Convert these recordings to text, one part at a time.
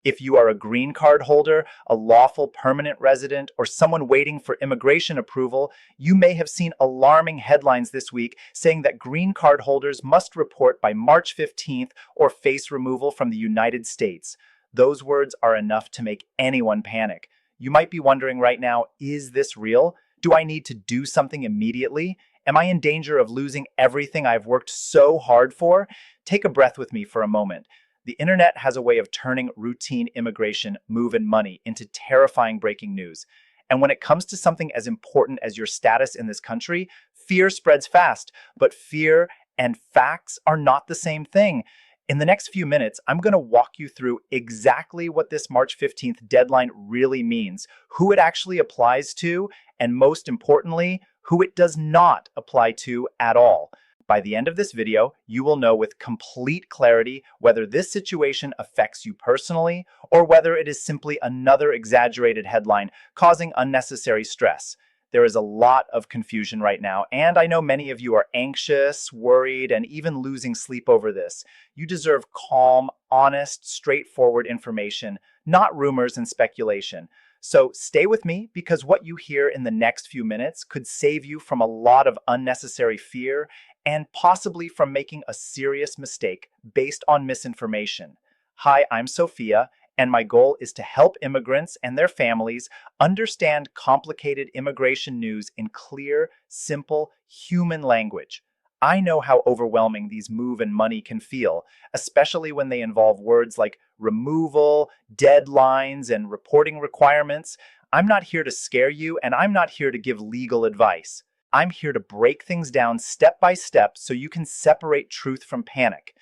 If you are a green card holder, a lawful permanent resident, or someone waiting for immigration approval, you may have seen alarming headlines this week saying that green card holders must report by March 15th or face removal from the United States. Those words are enough to make anyone panic. You might be wondering right now, is this real? Do I need to do something immediately? Am I in danger of losing everything I've worked so hard for? Take a breath with me for a moment. The internet has a way of turning routine immigration, move, and money into terrifying breaking news. And when it comes to something as important as your status in this country, fear spreads fast. But fear and facts are not the same thing. In the next few minutes, I'm going to walk you through exactly what this March 15th deadline really means, who it actually applies to, and most importantly, who it does not apply to at all. By the end of this video, you will know with complete clarity whether this situation affects you personally or whether it is simply another exaggerated headline causing unnecessary stress. There is a lot of confusion right now, and I know many of you are anxious, worried, and even losing sleep over this. You deserve calm, honest, straightforward information, not rumors and speculation. So stay with me because what you hear in the next few minutes could save you from a lot of unnecessary fear and possibly from making a serious mistake based on misinformation. Hi, I'm Sophia, and my goal is to help immigrants and their families understand complicated immigration news in clear, simple, human language. I know how overwhelming these move and money can feel, especially when they involve words like removal, deadlines, and reporting requirements. I'm not here to scare you, and I'm not here to give legal advice. I'm here to break things down step by step so you can separate truth from panic.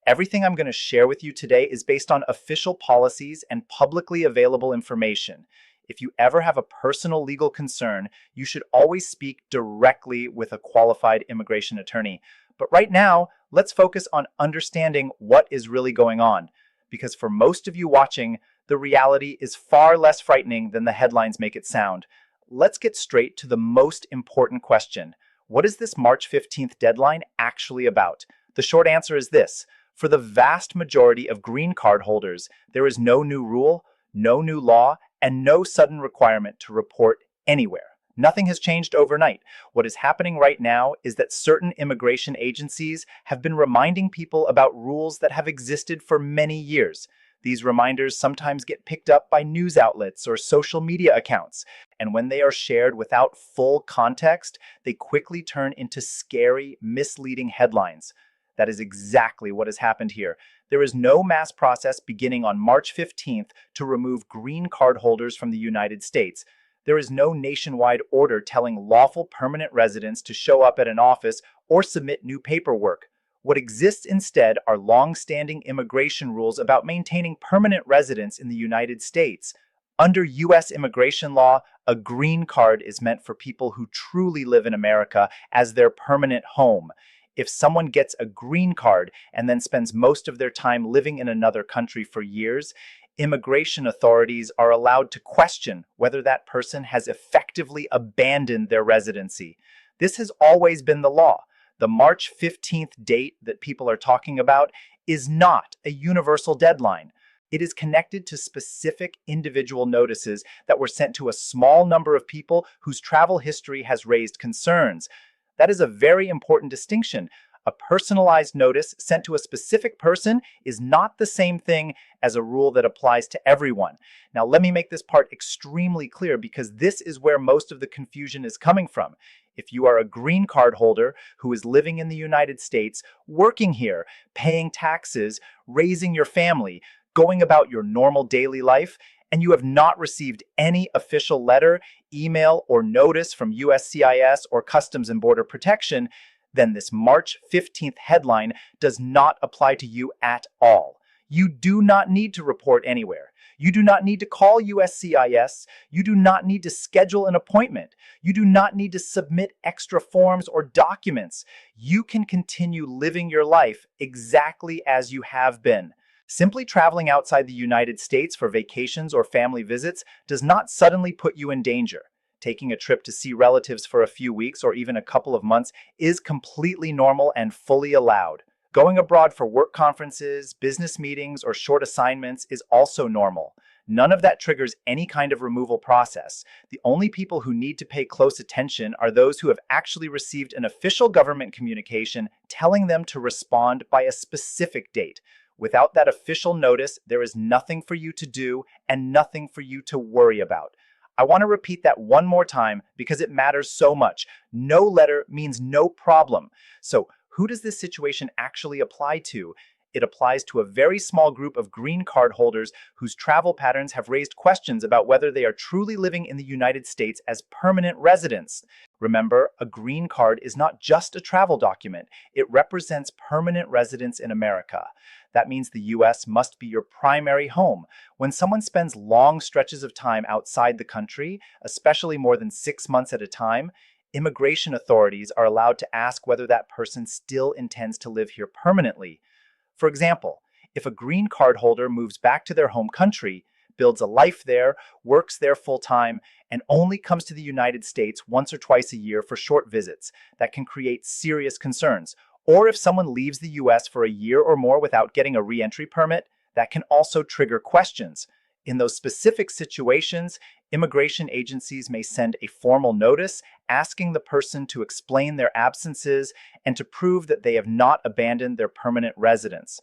Everything I'm going to share with you today is based on official policies and publicly available information. If you ever have a personal legal concern, you should always speak directly with a qualified immigration attorney. But right now, let's focus on understanding what is really going on. Because for most of you watching, the reality is far less frightening than the headlines make it sound. Let's get straight to the most important question. What is this March 15th deadline actually about? The short answer is this. For the vast majority of green card holders, there is no new rule, no new law, and no sudden requirement to report anywhere. Nothing has changed overnight. What is happening right now is that certain immigration agencies have been reminding people about rules that have existed for many years. These reminders sometimes get picked up by news outlets or social media accounts, and when they are shared without full context, they quickly turn into scary, misleading headlines. That is exactly what has happened here. There is no mass process beginning on March 15th to remove green card holders from the United States. There is no nationwide order telling lawful permanent residents to show up at an office or submit new paperwork. What exists instead are long-standing immigration rules about maintaining permanent residence in the United States. Under U.S. immigration law, a green card is meant for people who truly live in America as their permanent home. If someone gets a green card and then spends most of their time living in another country for years, immigration authorities are allowed to question whether that person has effectively abandoned their residency. This has always been the law. The March 15th date that people are talking about is not a universal deadline. It is connected to specific individual notices that were sent to a small number of people whose travel history has raised concerns. That is a very important distinction. A personalized notice sent to a specific person is not the same thing as a rule that applies to everyone. Now, let me make this part extremely clear because this is where most of the confusion is coming from. If you are a green card holder who is living in the United States, working here, paying taxes, raising your family, going about your normal daily life, and you have not received any official letter, email, or notice from USCIS or Customs and Border Protection, then this March 15th headline does not apply to you at all. You do not need to report anywhere. You do not need to call USCIS. You do not need to schedule an appointment. You do not need to submit extra forms or documents. You can continue living your life exactly as you have been. Simply traveling outside the United States for vacations or family visits does not suddenly put you in danger. Taking a trip to see relatives for a few weeks or even a couple of months is completely normal and fully allowed. Going abroad for work conferences, business meetings, or short assignments is also normal. None of that triggers any kind of removal process. The only people who need to pay close attention are those who have actually received an official government communication telling them to respond by a specific date. Without that official notice, there is nothing for you to do and nothing for you to worry about. I want to repeat that one more time because it matters so much. No letter means no problem. So, who does this situation actually apply to? It applies to a very small group of green card holders whose travel patterns have raised questions about whether they are truly living in the United States as permanent residents. Remember, a green card is not just a travel document, it represents permanent residence in America. That means the US must be your primary home. When someone spends long stretches of time outside the country, especially more than 6 months at a time, immigration authorities are allowed to ask whether that person still intends to live here permanently. For example, if a green card holder moves back to their home country, builds a life there, works there full time, and only comes to the United States once or twice a year for short visits, that can create serious concerns. Or if someone leaves the US for a year or more without getting a re-entry permit, that can also trigger questions. In those specific situations, immigration agencies may send a formal notice asking the person to explain their absences and to prove that they have not abandoned their permanent residence.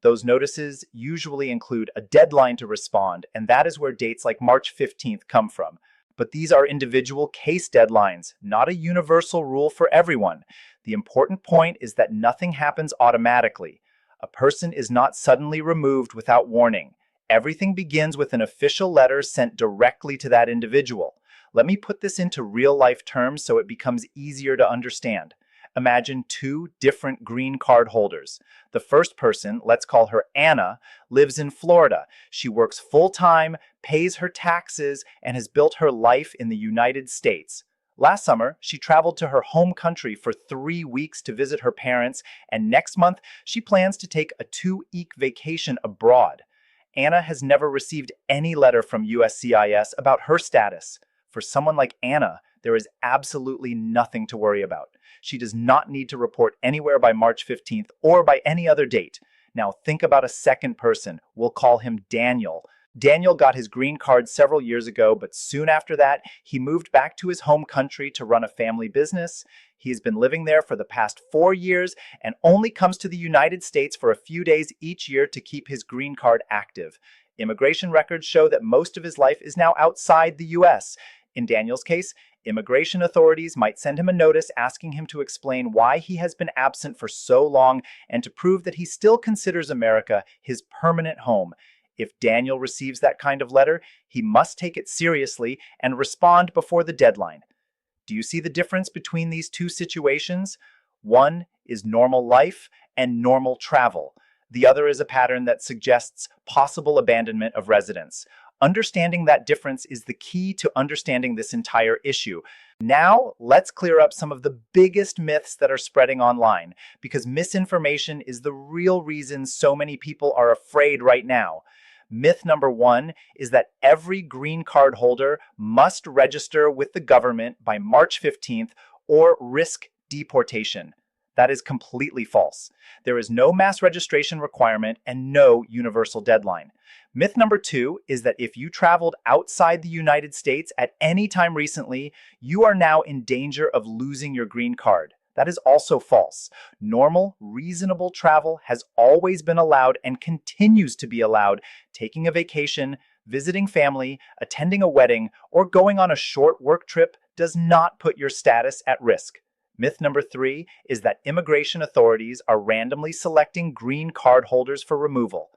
Those notices usually include a deadline to respond, and that is where dates like March 15th come from. But these are individual case deadlines, not a universal rule for everyone. The important point is that nothing happens automatically. A person is not suddenly removed without warning. Everything begins with an official letter sent directly to that individual. Let me put this into real-life terms so it becomes easier to understand. Imagine two different green card holders. The first person, let's call her Anna, lives in Florida. She works full-time, pays her taxes, and has built her life in the United States. Last summer, she traveled to her home country for 3 weeks to visit her parents, and next month, she plans to take a 2-week vacation abroad. Anna has never received any letter from USCIS about her status. For someone like Anna, there is absolutely nothing to worry about. She does not need to report anywhere by March 15th or by any other date. Now think about a second person. We'll call him Daniel. Daniel got his green card several years ago, but soon after that, he moved back to his home country to run a family business. He has been living there for the past 4 years and only comes to the United States for a few days each year to keep his green card active. Immigration records show that most of his life is now outside the US. In Daniel's case, immigration authorities might send him a notice asking him to explain why he has been absent for so long and to prove that he still considers America his permanent home. If Daniel receives that kind of letter, he must take it seriously and respond before the deadline. Do you see the difference between these two situations? One is normal life and normal travel. The other is a pattern that suggests possible abandonment of residence. Understanding that difference is the key to understanding this entire issue. Now, let's clear up some of the biggest myths that are spreading online, because misinformation is the real reason so many people are afraid right now. Myth number 1 is that every green card holder must register with the government by March 15th or risk deportation. That is completely false. There is no mass registration requirement and no universal deadline. Myth number 2 is that if you traveled outside the United States at any time recently, you are now in danger of losing your green card. That is also false. Normal, reasonable travel has always been allowed and continues to be allowed. Taking a vacation, visiting family, attending a wedding, or going on a short work trip does not put your status at risk. Myth number 3 is that immigration authorities are randomly selecting green card holders for removal.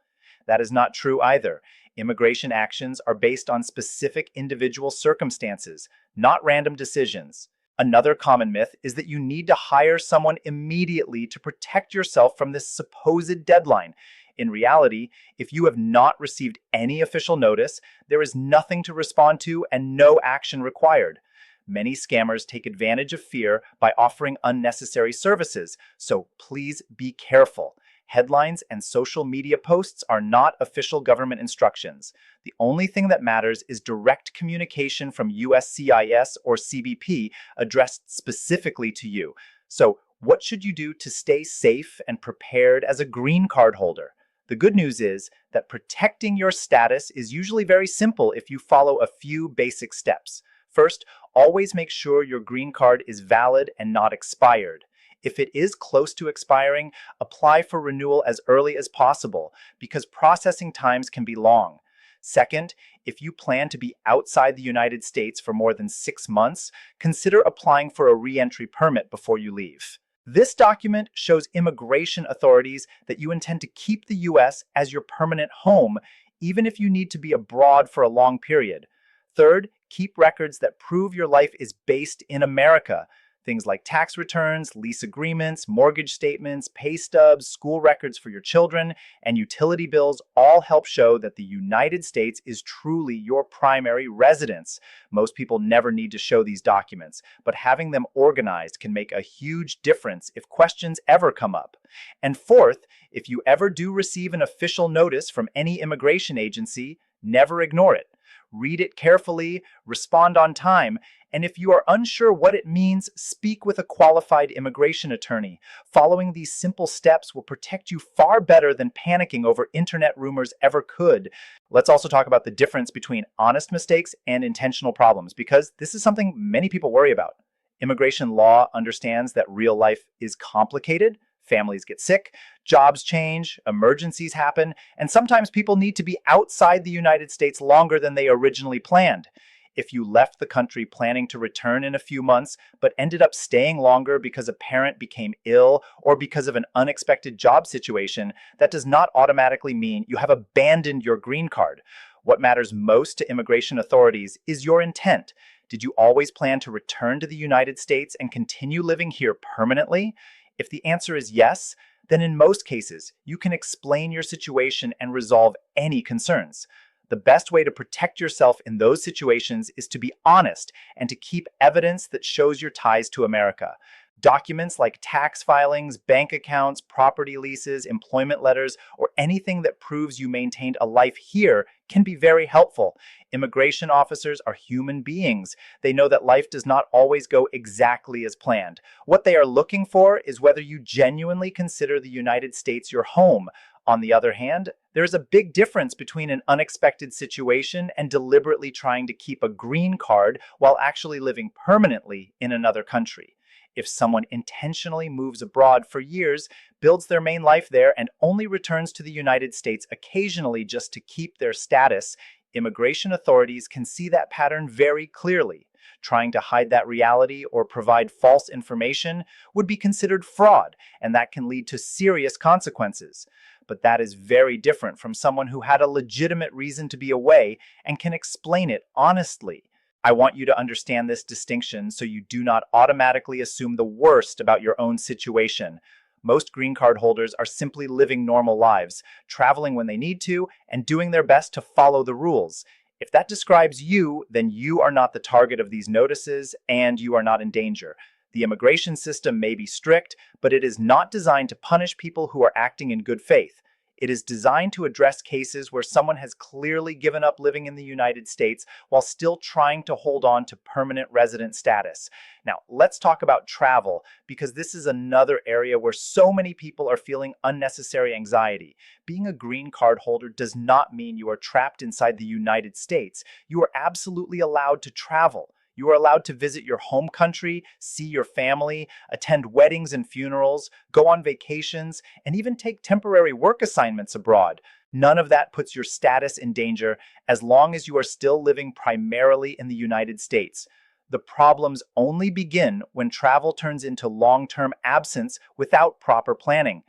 That is not true either. Immigration actions are based on specific individual circumstances, not random decisions. Another common myth is that you need to hire someone immediately to protect yourself from this supposed deadline. In reality, if you have not received any official notice, there is nothing to respond to and no action required. Many scammers take advantage of fear by offering unnecessary services, so please be careful. Headlines and social media posts are not official government instructions. The only thing that matters is direct communication from USCIS or CBP addressed specifically to you. So What should you do to stay safe and prepared as a green card holder? The good news is that protecting your status is usually very simple if you follow a few basic steps. First, always make sure your green card is valid and not expired. If it is close to expiring, apply for renewal as early as possible because processing times can be long. Second, if you plan to be outside the United States for more than 6 months, consider applying for a re-entry permit before you leave. This document shows immigration authorities that you intend to keep the US as your permanent home, even if you need to be abroad for a long period. Third, keep records that prove your life is based in America. Things like tax returns, lease agreements, mortgage statements, pay stubs, school records for your children, and utility bills all help show that the United States is truly your primary residence. Most people never need to show these documents, but having them organized can make a huge difference if questions ever come up. And fourth, if you ever do receive an official notice from any immigration agency, never ignore it. Read it carefully, respond on time, and if you are unsure what it means, speak with a qualified immigration attorney. Following these simple steps will protect you far better than panicking over internet rumors ever could. Let's also talk about the difference between honest mistakes and intentional problems, because this is something many people worry about. Immigration law understands that real life is complicated. Families get sick, jobs change, emergencies happen, and sometimes people need to be outside the United States longer than they originally planned. If you left the country planning to return in a few months, but ended up staying longer because a parent became ill or because of an unexpected job situation, that does not automatically mean you have abandoned your green card. What matters most to immigration authorities is your intent. Did you always plan to return to the United States and continue living here permanently? If the answer is yes, then in most cases, you can explain your situation and resolve any concerns. The best way to protect yourself in those situations is to be honest and to keep evidence that shows your ties to America. Documents like tax filings, bank accounts, property leases, employment letters, or anything that proves you maintained a life here can be very helpful. Immigration officers are human beings. They know that life does not always go exactly as planned. What they are looking for is whether you genuinely consider the United States your home. On the other hand, there is a big difference between an unexpected situation and deliberately trying to keep a green card while actually living permanently in another country. If someone intentionally moves abroad for years, builds their main life there, and only returns to the United States occasionally just to keep their status, immigration authorities can see that pattern very clearly. Trying to hide that reality or provide false information would be considered fraud, and that can lead to serious consequences. But that is very different from someone who had a legitimate reason to be away and can explain it honestly. I want you to understand this distinction so you do not automatically assume the worst about your own situation. Most green card holders are simply living normal lives, traveling when they need to, and doing their best to follow the rules. If that describes you, then you are not the target of these notices and you are not in danger. The immigration system may be strict, but it is not designed to punish people who are acting in good faith. It is designed to address cases where someone has clearly given up living in the United States while still trying to hold on to permanent resident status. Now, let's talk about travel, because this is another area where so many people are feeling unnecessary anxiety. Being a green card holder does not mean you are trapped inside the United States. You are absolutely allowed to travel. You are allowed to visit your home country, see your family, attend weddings and funerals, go on vacations, and even take temporary work assignments abroad. None of that puts your status in danger as long as you are still living primarily in the United States. The problems only begin when travel turns into long-term absence without proper planning.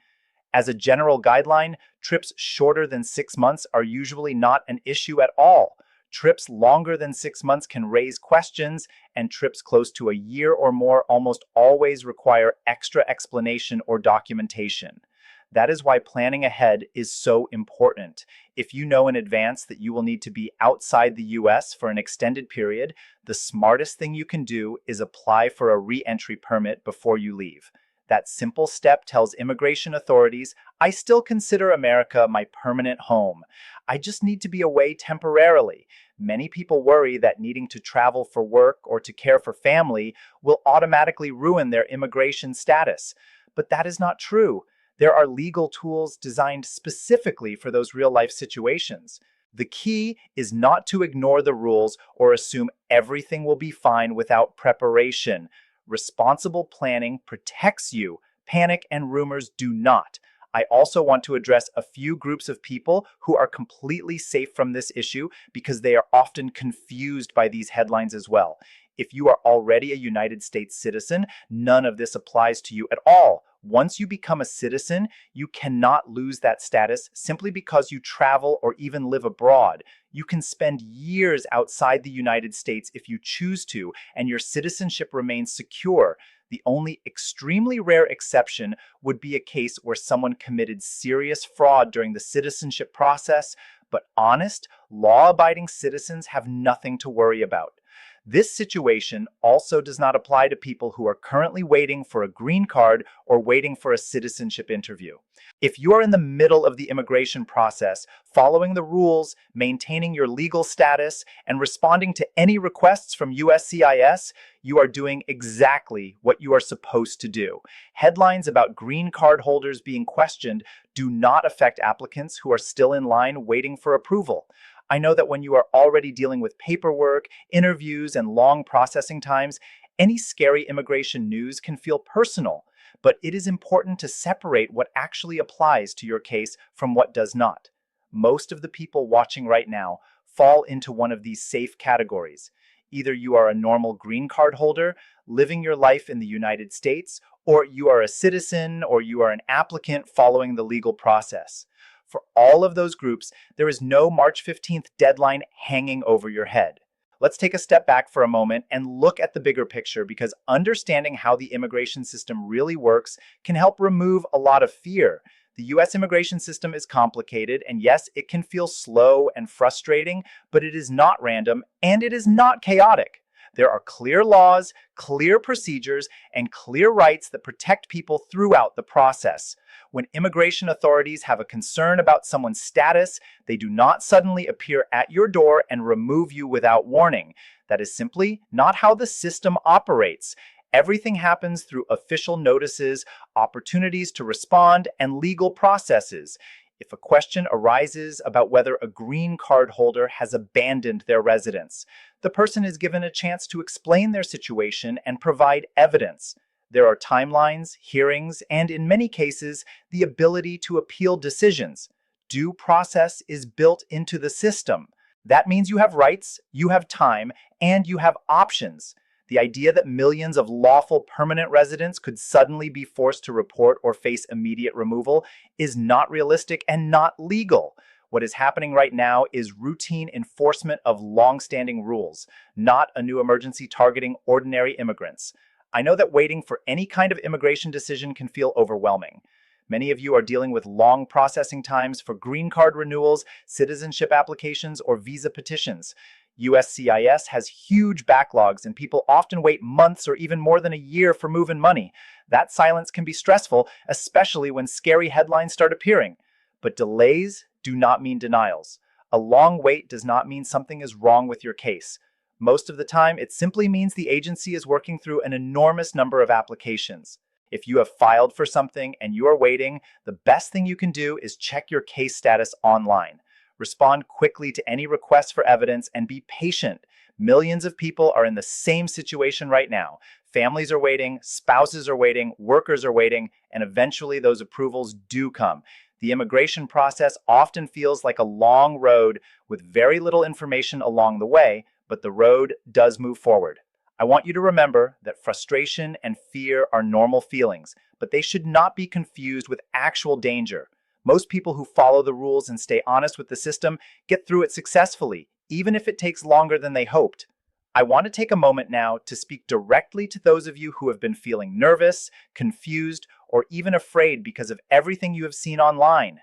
As a general guideline, trips shorter than 6 months are usually not an issue at all. Trips longer than 6 months can raise questions, and trips close to a year or more almost always require extra explanation or documentation. That is why planning ahead is so important. If you know in advance that you will need to be outside the US for an extended period, the smartest thing you can do is apply for a re-entry permit before you leave. That simple step tells immigration authorities, I still consider America my permanent home. I just need to be away temporarily. Many people worry that needing to travel for work or to care for family will automatically ruin their immigration status. But that is not true. There are legal tools designed specifically for those real life situations. The key is not to ignore the rules or assume everything will be fine without preparation. Responsible planning protects you. Panic and rumors do not. I also want to address a few groups of people who are completely safe from this issue because they are often confused by these headlines as well. If you are already a United States citizen, none of this applies to you at all. Once you become a citizen, you cannot lose that status simply because you travel or even live abroad. You can spend years outside the United States if you choose to, and your citizenship remains secure. The only extremely rare exception would be a case where someone committed serious fraud during the citizenship process, but honest, law-abiding citizens have nothing to worry about. This situation also does not apply to people who are currently waiting for a green card or waiting for a citizenship interview. If you are in the middle of the immigration process, following the rules, maintaining your legal status, and responding to any requests from USCIS, you are doing exactly what you are supposed to do. Headlines about green card holders being questioned do not affect applicants who are still in line waiting for approval. I know that when you are already dealing with paperwork, interviews, and long processing times, any scary immigration news can feel personal, but it is important to separate what actually applies to your case from what does not. Most of the people watching right now fall into one of these safe categories. Either you are a normal green card holder, living your life in the United States, or you are a citizen, or you are an applicant following the legal process. For all of those groups, there is no March 15th deadline hanging over your head. Let's take a step back for a moment and look at the bigger picture because understanding how the immigration system really works can help remove a lot of fear. The US immigration system is complicated, and yes, it can feel slow and frustrating, but it is not random and it is not chaotic. There are clear laws, clear procedures, and clear rights that protect people throughout the process. When immigration authorities have a concern about someone's status, they do not suddenly appear at your door and remove you without warning. That is simply not how the system operates. Everything happens through official notices, opportunities to respond, and legal processes. If a question arises about whether a green card holder has abandoned their residence, the person is given a chance to explain their situation and provide evidence. There are timelines, hearings, and in many cases, the ability to appeal decisions. Due process is built into the system. That means you have rights, you have time, and you have options. The idea that millions of lawful permanent residents could suddenly be forced to report or face immediate removal is not realistic and not legal. What is happening right now is routine enforcement of long-standing rules, not a new emergency targeting ordinary immigrants. I know that waiting for any kind of immigration decision can feel overwhelming. Many of you are dealing with long processing times for green card renewals, citizenship applications, or visa petitions. USCIS has huge backlogs and people often wait months or even more than a year for move-in money. That silence can be stressful, especially when scary headlines start appearing. But delays do not mean denials. A long wait does not mean something is wrong with your case. Most of the time, it simply means the agency is working through an enormous number of applications. If you have filed for something and you are waiting, the best thing you can do is check your case status online. Respond quickly to any requests for evidence and be patient. Millions of people are in the same situation right now. Families are waiting, spouses are waiting, workers are waiting, and eventually those approvals do come. The immigration process often feels like a long road with very little information along the way, but the road does move forward. I want you to remember that frustration and fear are normal feelings, but they should not be confused with actual danger. Most people who follow the rules and stay honest with the system get through it successfully, even if it takes longer than they hoped. I want to take a moment now to speak directly to those of you who have been feeling nervous, confused, or even afraid because of everything you have seen online.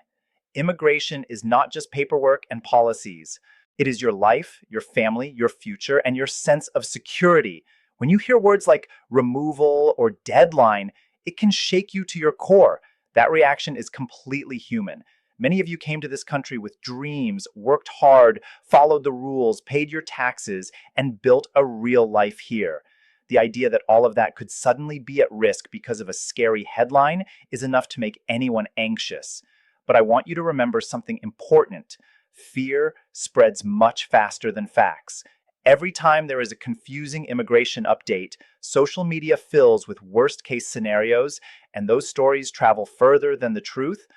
Immigration is not just paperwork and policies. It is your life, your family, your future, and your sense of security. When you hear words like removal or deadline, It can shake you to your core. That reaction is completely human. Many of you came to this country with dreams, worked hard, followed the rules, paid your taxes, and built a real life here. The idea that all of that could suddenly be at risk because of a scary headline is enough to make anyone anxious. But I want you to remember something important. Fear spreads much faster than facts. Every time there is a confusing immigration update, social media fills with worst case scenarios, and those stories travel further than the truth.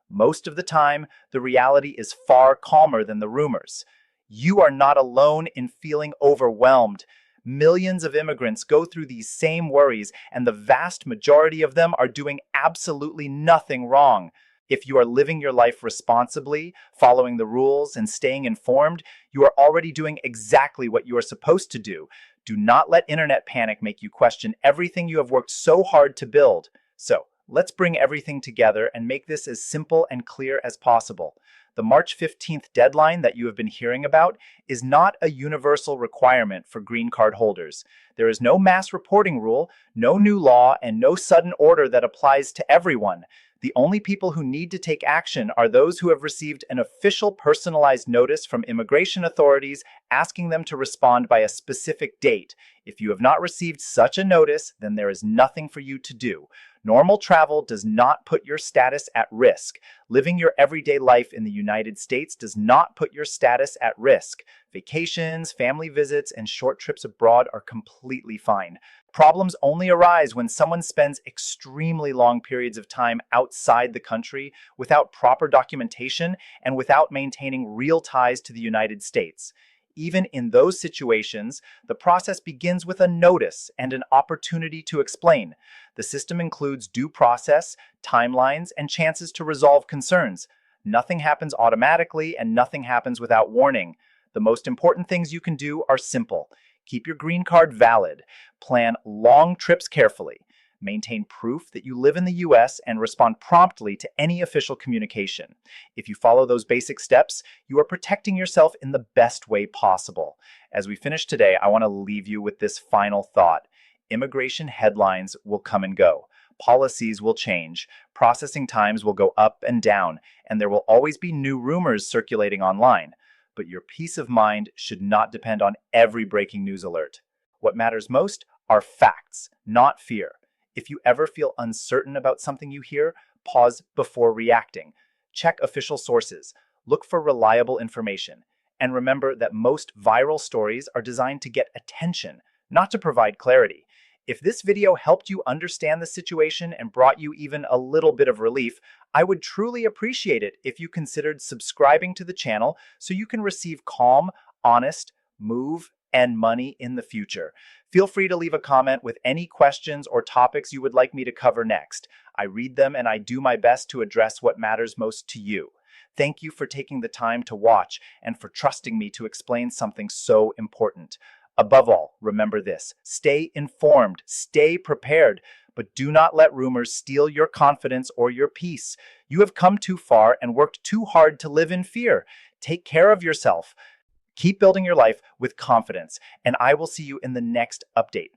Most of the time, the reality is far calmer than the rumors. You are not alone in feeling overwhelmed. Millions of immigrants go through these same worries, and the vast majority of them are doing absolutely nothing wrong. If you are living your life responsibly, following the rules, and staying informed, you are already doing exactly what you are supposed to do. Do not let internet panic make you question everything you have worked so hard to build. So, let's bring everything together and make this as simple and clear as possible. The March 15th deadline that you have been hearing about is not a universal requirement for green card holders. There is no mass reporting rule, no new law, and no sudden order that applies to everyone. The only people who need to take action are those who have received an official personalized notice from immigration authorities asking them to respond by a specific date. If you have not received such a notice, then there is nothing for you to do. Normal travel does not put your status at risk. Living your everyday life in the United States does not put your status at risk. Vacations, family visits, and short trips abroad are completely fine. Problems only arise when someone spends extremely long periods of time outside the country without proper documentation and without maintaining real ties to the United States. Even in those situations, the process begins with a notice and an opportunity to explain. The system includes due process, timelines, and chances to resolve concerns. Nothing happens automatically and nothing happens without warning. The most important things you can do are simple. Keep your green card valid. Plan long trips carefully. Maintain proof that you live in the US and respond promptly to any official communication. If you follow those basic steps, you are protecting yourself in the best way possible. As we finish today, I want to leave you with this final thought. Immigration headlines will come and go. Policies will change. Processing times will go up and down, and there will always be new rumors circulating online. But your peace of mind should not depend on every breaking news alert. What matters most are facts, not fear. If you ever feel uncertain about something you hear, pause before reacting. Check official sources. Look for reliable information. And remember that most viral stories are designed to get attention, not to provide clarity. If this video helped you understand the situation and brought you even a little bit of relief, I would truly appreciate it if you considered subscribing to the channel so you can receive calm, honest, move, and money in the future. Feel free to leave a comment with any questions or topics you would like me to cover next. I read them and I do my best to address what matters most to you. Thank you for taking the time to watch and for trusting me to explain something so important. Above all, remember this: stay informed, stay prepared, but do not let rumors steal your confidence or your peace. You have come too far and worked too hard to live in fear. Take care of yourself. Keep building your life with confidence, and I will see you in the next update.